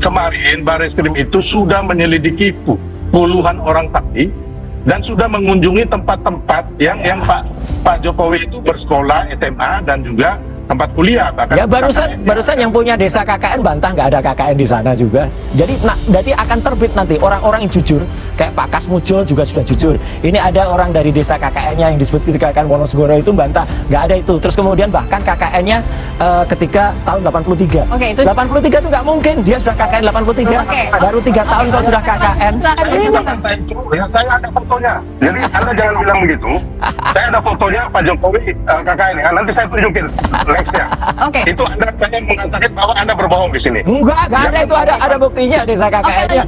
kemarin Barreskrim itu sudah menyelidiki puluhan orang tadi dan sudah mengunjungi tempat-tempat yang Pak Jokowi itu bersekolah SMA dan juga tempat kuliah. Ya barusan yang punya desa KKN bantah nggak ada KKN di sana juga. Jadi akan terbit nanti orang-orang yang jujur kayak Pak Kasmujol juga sudah jujur. Ini ada orang dari desa KKN-nya yang disebut KKN Wonosegoro itu bantah nggak ada itu. Terus kemudian bahkan KKN-nya ketika tahun 83. Oke, itu 83 itu nggak mungkin dia sudah KKN 83. Oke. Baru 3 tahun kalau sudah KKN. Ya, saya ada fotonya. Jadi Anda jangan bilang begitu. Saya ada fotonya Pak Jokowi KKN. Nanti saya tunjukin nextnya. Oke. Itu saya mengatakan bahwa Anda berbohong di sini. Enggak ada itu ada buktinya desa KKN-nya.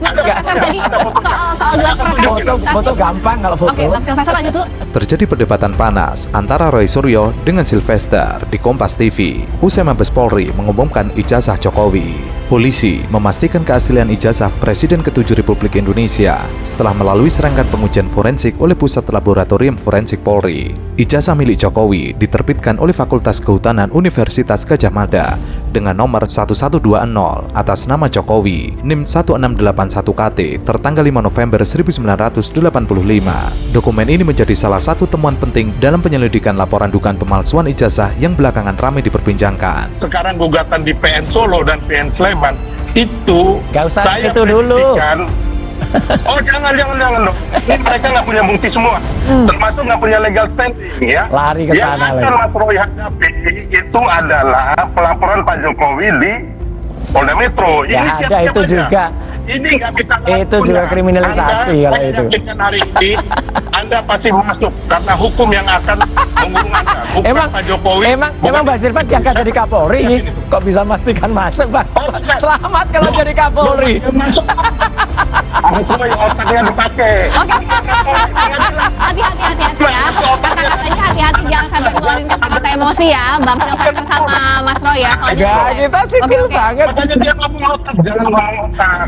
Soal gelar perkara. Foto gampang kalau foto. Oke, Bang Sylvester lanjut tuh. Terjadi perdebatan panas antara Roy Suryo dengan Sylvester di Kompas TV. Usai Mabes Polri mengumumkan ijazah Jokowi. Polisi memastikan keaslian ijazah Presiden ke-7 Republik Indonesia setelah melalui serangkaian pengujian forensik oleh Pusat Laboratorium Forensik Polri. Ijazah milik Jokowi diterbitkan oleh Fakultas Kehutanan Universitas Gadjah Mada dengan nomor 1120 atas nama Jokowi, NIM 1681KT, tertanggal 5 November 1985. Dokumen ini menjadi salah satu temuan penting dalam penyelidikan laporan dugaan pemalsuan ijazah yang belakangan ramai diperbincangkan. Sekarang gugatan di PN Solo dan PN Sleman itu Gak usah saya situ dulu. pastikan. Oh jangan dong. Ini mereka nggak punya bukti semua, termasuk nggak punya legal standing ya. Lari ke sana Yang lagi. akan Mas Roy hadapi itu adalah pelaporan Pak Jokowi di Polda Metro. Ya ada siap-siap itu aja. juga. Ini nggak bisa. Itu juga kriminalisasi Anda, kalau saya itu. yakinkan hari ini Anda pasti masuk karena hukum yang akan mengurung Anda. Bukan Emang Pak Jokowi. emang Bang Silvan diangkat jadi Kapolri ini kok bisa memastikan masuk Bang? bukan. Selamat kalau jadi Kapolri. Masuk. Mas Roy otaknya dipakai. Oke, hati-hati ya. Kata-katanya hati-hati, jangan sampai keluarin kata-kata emosi ya, Bang Sylvester sama Mas Roy ya. Soalnya Enggak, kita sih cool banget. Makanya dia ngomong otak, jangan ngomong otak.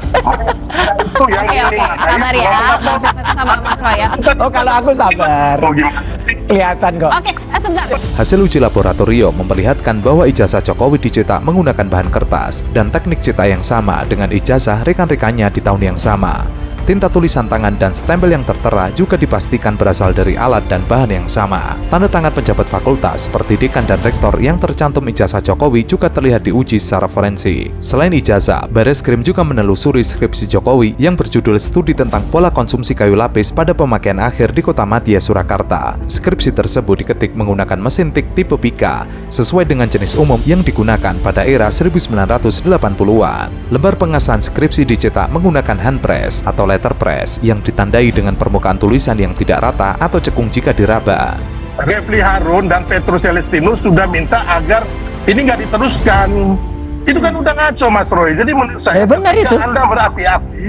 Itu yang Oke, sabar ya, Bang Sylvester sama Mas Roy ya. Oh kalau aku sabar. Mau gimana sih? Kelihatan kok. Oke, sebentar. Hasil uji laboratorium memperlihatkan bahwa ijazah Jokowi dicetak menggunakan bahan kertas dan teknik cetak yang sama dengan ijazah rekan-rekannya di tahun yang sama. Tinta tulisan tangan dan stempel yang tertera juga dipastikan berasal dari alat dan bahan yang sama. Tanda tangan pejabat fakultas seperti dekan dan rektor yang tercantum ijazah Jokowi juga terlihat diuji secara forensik. Selain ijazah, Barreskrim juga menelusuri skripsi Jokowi yang berjudul Studi tentang Pola Konsumsi Kayu Lapis pada Pemakaian Akhir di Kota Madya, Surakarta. Skripsi tersebut diketik menggunakan mesin tik tipe Pika sesuai dengan jenis umum yang digunakan pada era 1980-an. Lembar pengasahan skripsi dicetak menggunakan handpress atau letterpress yang ditandai dengan permukaan tulisan yang tidak rata atau cekung jika diraba. Refli Harun dan Petrus Celestinus sudah minta agar ini nggak diteruskan. Itu kan udah ngaco Mas Roy. Jadi menurut saya benar ketika itu. Anda berapi-api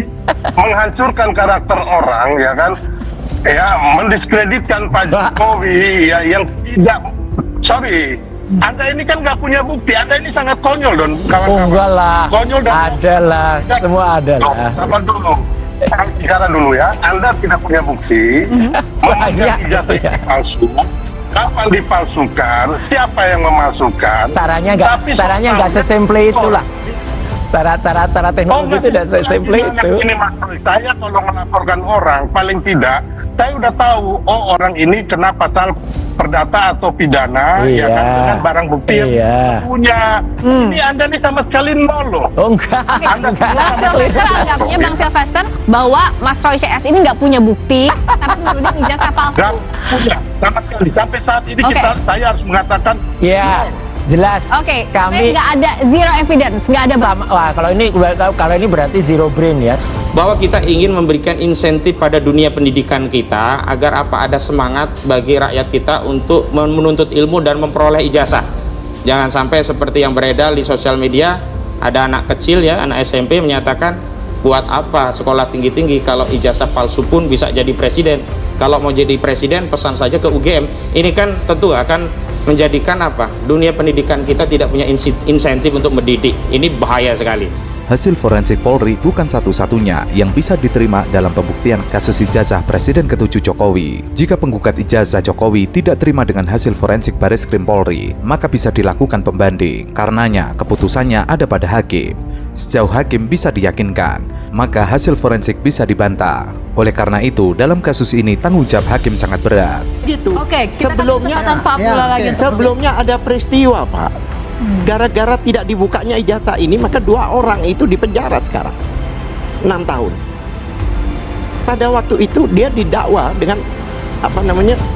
menghancurkan karakter orang ya kan, ya mendiskreditkan Pak Jokowi ya yang tidak, sorry, Anda ini kan nggak punya bukti. Anda ini sangat konyol don kawan-kawan. Enggak lah. Konyol dan Ada lah, semua ada lah. Sabar dulu. Bicara dulu ya. Anda tidak punya bukti. Memegang ijazah itu palsu. Kapan dipalsukan? Siapa yang memalsukan? Caranya Tapi nggak sesimple itulah. Cara teknologi itu tidak sesimple itu. Ini Mas Roy, saya kalau melaporkan orang paling tidak saya udah tahu orang ini kena pasal perdata atau pidana ya kan dengan barang bukti yang punya. Ini Anda nih sama sekali nol loh. Oh enggak. Bang Sylvester anggapnya Bang Sylvester bahwa Mas Roy CS ini nggak punya bukti, tapi menurutnya ijazah palsu. Nggak punya sama sekali. Sampai saat ini saya harus mengatakan ya. Jelas. Oke, kami nggak ada zero evidence, nggak ada. Sama, wah kalau ini berarti zero brain ya. Bahwa kita ingin memberikan insentif pada dunia pendidikan kita agar ada semangat bagi rakyat kita untuk menuntut ilmu dan memperoleh ijazah. Jangan sampai seperti yang beredar di sosial media, ada anak kecil ya, anak SMP menyatakan buat apa sekolah tinggi-tinggi kalau ijazah palsu pun bisa jadi presiden. Kalau mau jadi presiden pesan saja ke UGM. Ini kan tentu akan menjadikan dunia pendidikan kita tidak punya insentif untuk mendidik. Ini bahaya sekali. Hasil forensik Polri bukan satu-satunya yang bisa diterima dalam pembuktian kasus ijazah Presiden ke-7 Jokowi. Jika penggugat ijazah Jokowi tidak terima dengan hasil forensik Barreskrim Polri, maka bisa dilakukan pembanding. Karenanya keputusannya ada pada hakim. Sejauh hakim bisa diyakinkan, maka hasil forensik bisa dibantah. Oleh karena itu, dalam kasus ini tanggung jawab hakim sangat berat. Gitu. Oke, kita sebelumnya kasih kesempatan Pak Abdullah lagi. sebelumnya ada peristiwa, Pak. Gara-gara tidak dibukanya ijazah ini, maka 2 orang itu dipenjara sekarang 6 tahun. Pada waktu itu dia didakwa dengan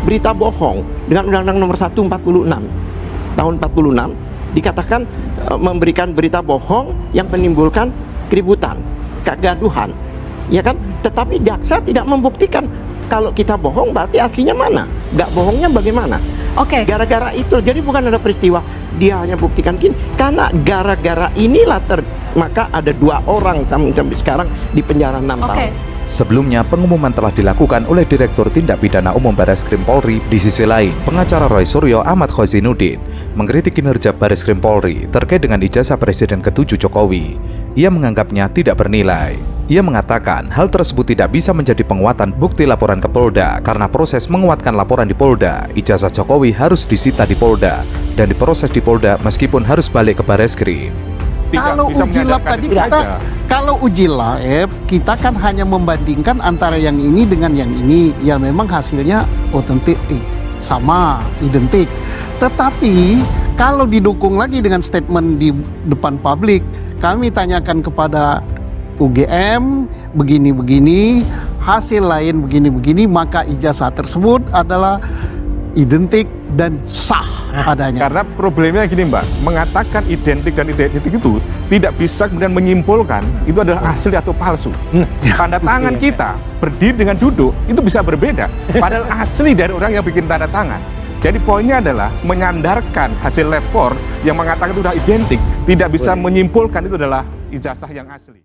berita bohong dengan Undang-Undang Nomor 1 46 tahun 46 dikatakan memberikan berita bohong yang menimbulkan keributan, kegaduhan, ya kan? Tetapi jaksa tidak membuktikan kalau kita bohong berarti aslinya mana, nggak bohongnya bagaimana? Oke. Gara-gara itu, jadi bukan ada peristiwa dia hanya buktikan gini, karena gara-gara inilah maka ada 2 orang sampai sekarang di penjara 6 tahun. Sebelumnya, pengumuman telah dilakukan oleh Direktur Tindak Pidana Umum Barreskrim Polri. Di sisi lain, pengacara Roy Suryo Ahmad Khozinuddin mengkritik kinerja Barreskrim Polri terkait dengan ijazah Presiden ke-7 Jokowi. Ia menganggapnya tidak bernilai. Ia mengatakan hal tersebut tidak bisa menjadi penguatan bukti laporan ke Polda karena proses menguatkan laporan di Polda, ijazah Jokowi harus disita di Polda dan diproses di Polda meskipun harus balik ke Barreskrim. Kalau uji lab tadi kalau uji lab kita kan hanya membandingkan antara yang ini dengan yang ini, ya memang hasilnya otentik, sama, identik. Tetapi kalau didukung lagi dengan statement di depan publik, kami tanyakan kepada UGM begini-begini, hasil lain begini-begini, maka ijazah tersebut adalah identik dan sah adanya. Karena problemnya gini Mbak, mengatakan identik dan identik itu tidak bisa kemudian menyimpulkan itu adalah asli atau palsu. Tanda tangan kita berdiri dengan duduk itu bisa berbeda, padahal asli dari orang yang bikin tanda tangan. Jadi poinnya adalah menyandarkan hasil lab 4 yang mengatakan itu sudah identik, tidak bisa menyimpulkan itu adalah ijazah yang asli.